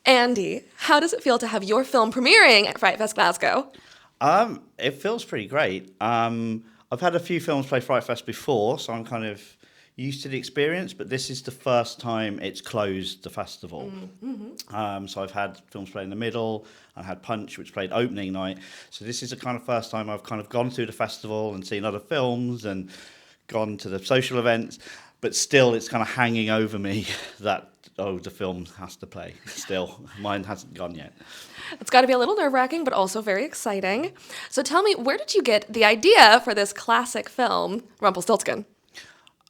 Andy, how does it feel to have your film premiering at FrightFest Glasgow? It feels pretty great. I've had a few films play Fright Fest before, so I'm kind of used to the experience, but this is the first time it's closed the festival. So I've had films play in the middle, I had Punch, which played opening night. So this is the kind of first time I've kind of gone through the festival and seen other films and gone to the social events, but still it's kind of hanging over me that, oh, the film has to play still. Mine hasn't gone yet. It's got to be a little nerve-wracking, but also very exciting. So tell me, where did you get the idea for this classic film, Rumpelstiltskin?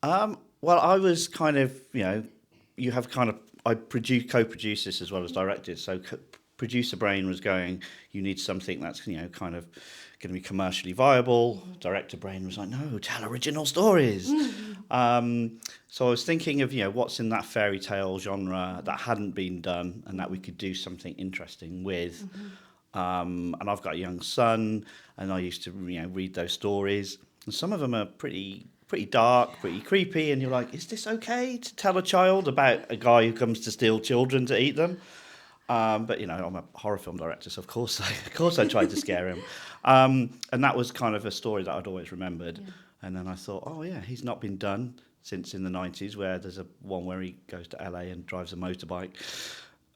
Well, I was kind of, you have kind of, I co-produced this as well as directed. So producer brain was going, you need something that's, kind of going to be commercially viable. Director brain was like, no, tell original stories. So I was thinking of, what's in that fairy tale genre that hadn't been done and that we could do something interesting with. And I've got a young son, and I used to, read those stories. And some of them are pretty dark, pretty creepy, and you're like, is this okay to tell a child about a guy who comes to steal children to eat them? But I'm a horror film director, so of course I tried to scare him. And that was kind of a story that I'd always remembered. Yeah. And then I thought, oh yeah, he's not been done since in the 90s, where there's one where he goes to LA and drives a motorbike.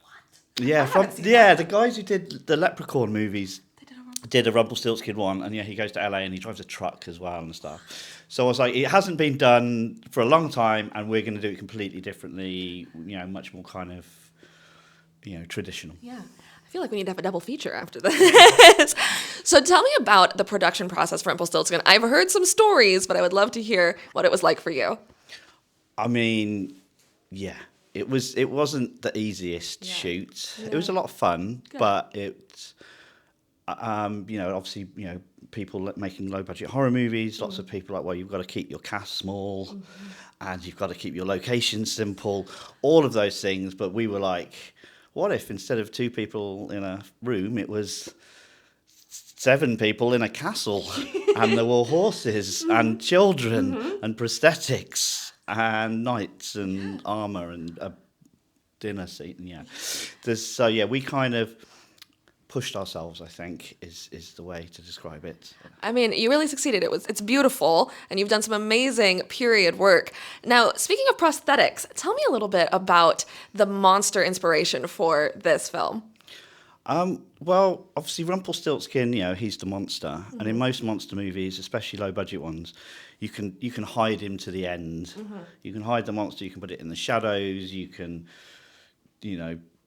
What? Yeah, the guys who did the Leprechaun movies did a Rumpelstiltskin one, and he goes to LA and he drives a truck as well and stuff. So I was like, it hasn't been done for a long time, and we're going to do it completely differently, much more kind of, traditional. Yeah. I feel like we need to have a double feature after this. So tell me about the production process for Rumpelstiltskin. I've heard some stories, but I would love to hear what it was like for you. I mean, yeah, it wasn't the easiest shoot. Yeah. It was a lot of fun, but it, obviously, people making low budget horror movies, lots of people like, well, you've got to keep your cast small and you've got to keep your location simple, all of those things. But we were like, what if instead of 2 people in a room, it was 7 people in a castle and there were horses and children and prosthetics and knights and armour and a dinner seat. And we kind of pushed ourselves, I think, is the way to describe it. I mean, you really succeeded. It's beautiful, and you've done some amazing period work. Now, speaking of prosthetics, tell me a little bit about the monster inspiration for this film. Well, obviously Rumpelstiltskin, he's the monster, and in most monster movies, especially low-budget ones, you can hide him to the end. You can hide the monster. You can put it in the shadows. You can,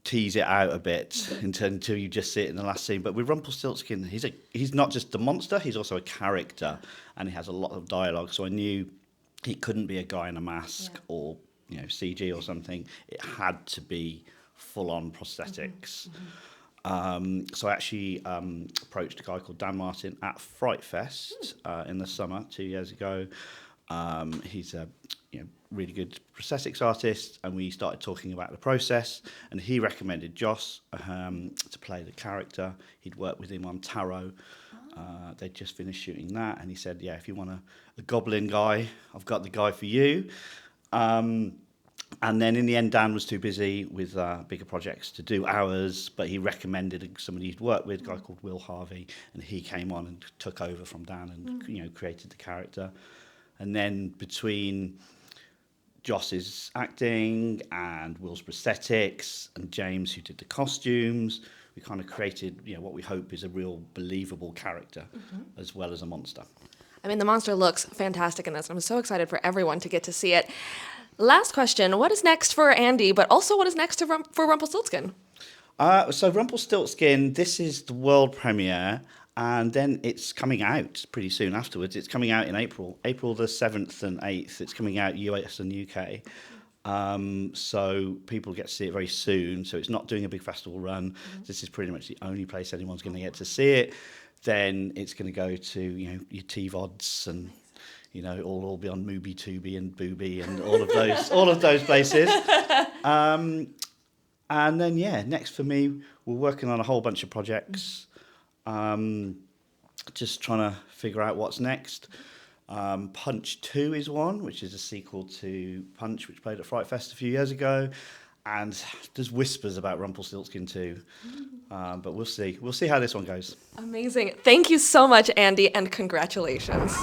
tease it out a bit until you just see it in the last scene. But with Rumpelstiltskin, he's not just the monster, he's also a character, and he has a lot of dialogue. So I knew he couldn't be a guy in a mask or CG or something. It had to be full-on prosthetics. So I actually approached a guy called Dan Martin at FrightFest in the summer 2 years ago. He's a really good prosthetics artist, and we started talking about the process, and he recommended Joss to play the character. He'd worked with him on Tarot. They'd just finished shooting that, and he said, yeah, if you want a goblin guy, I've got the guy for you. And then in the end, Dan was too busy with bigger projects to do ours, but he recommended somebody he'd worked with, a guy called Will Harvey, and he came on and took over from Dan and created the character. And then between Joss's acting and Will's prosthetics and James, who did the costumes, we kind of created what we hope is a real believable character as well as a monster. I mean, the monster looks fantastic in this. I'm so excited for everyone to get to see it. Last question, what is next for Andy, but also what is next for Rumpelstiltskin? So Rumpelstiltskin, this is the world premiere, and then it's coming out pretty soon afterwards. It's coming out in April the 7th and 8th. It's coming out US and UK. So people get to see it very soon. So it's not doing a big festival run. This is pretty much the only place anyone's going to get to see it. Then it's going to go to your TVODs and it'll all be on Mubi, Tubi, and Booby, and all of those places. And then next for me, we're working on a whole bunch of projects. Just trying to figure out what's next. Punch 2 is one, which is a sequel to Punch, which played at Fright Fest a few years ago. and there's whispers about Rumpelstiltskin too. But we'll see. We'll see how this one goes. Amazing. Thank you so much, Andy, and congratulations.